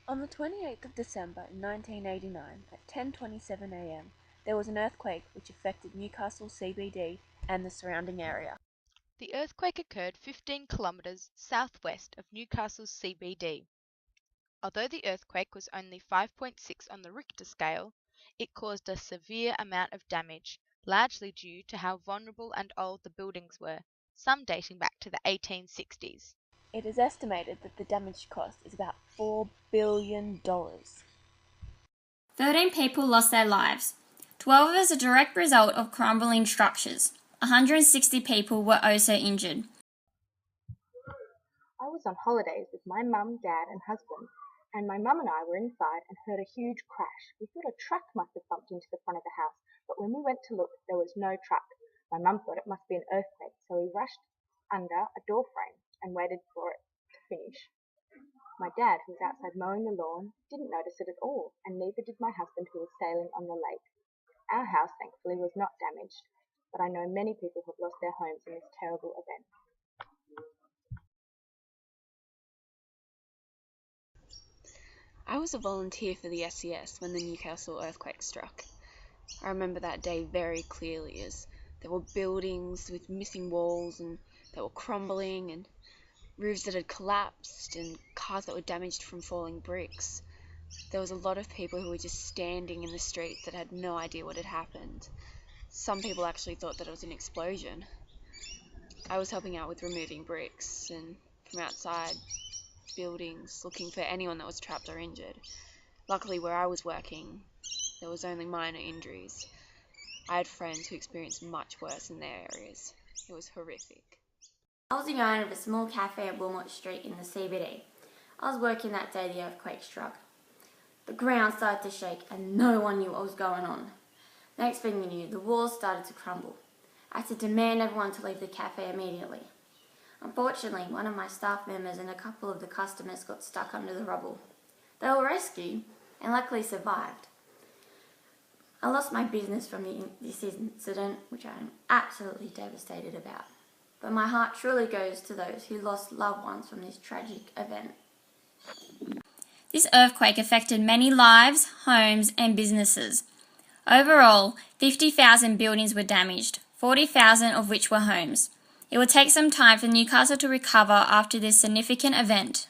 On the 28th of December 1989 at 10:27 a.m., there was an earthquake which affected Newcastle CBD and the surrounding area. The earthquake occurred 15 kilometres southwest of Newcastle's CBD. Although the earthquake was only 5.6 on the Richter scale, it caused a severe amount of damage, largely due to how vulnerable and old the buildings were, some dating back to the 1860s. It is estimated that the damage cost is about $4 billion. 13 people lost their lives, 12 as a direct result of crumbling structures. 160 people were also injured. I was on holidays with my mum, dad, and husband, and my mum and I were inside and heard a huge crash. We thought a truck must have bumped into the front of the house, but when we went to look, there was no truck. My mum thought it must be an earthquake, so we rushed under a door frame and waited for it to finish. My dad, who was outside mowing the lawn, didn't notice it at all, and neither did my husband, who was sailing on the lake. Our house, thankfully, was not damaged, but I know many people have lost their homes in this terrible event. I was a volunteer for the SES when the Newcastle earthquake struck. I remember that day very clearly, as there were buildings with missing walls and that were crumbling, and roofs that had collapsed, and cars that were damaged from falling bricks. There was a lot of people who were just standing in the street that had no idea what had happened. Some people actually thought that it was an explosion. I was helping out with removing bricks and from outside buildings, looking for anyone that was trapped or injured. Luckily, where I was working, there was only minor injuries. I had friends who experienced much worse in their areas. It was horrific. I was the owner of a small cafe at Wilmot Street in the CBD. I was working that day the earthquake struck. The ground started to shake and no one knew what was going on. Next thing you knew, the walls started to crumble. I had to demand everyone to leave the cafe immediately. Unfortunately, one of my staff members and a couple of the customers got stuck under the rubble. They were rescued and luckily survived. I lost my business from this incident, which I am absolutely devastated about. But my heart truly goes to those who lost loved ones from this tragic event. This earthquake affected many lives, homes and businesses. Overall, 50,000 buildings were damaged, 40,000 of which were homes. It will take some time for Newcastle to recover after this significant event.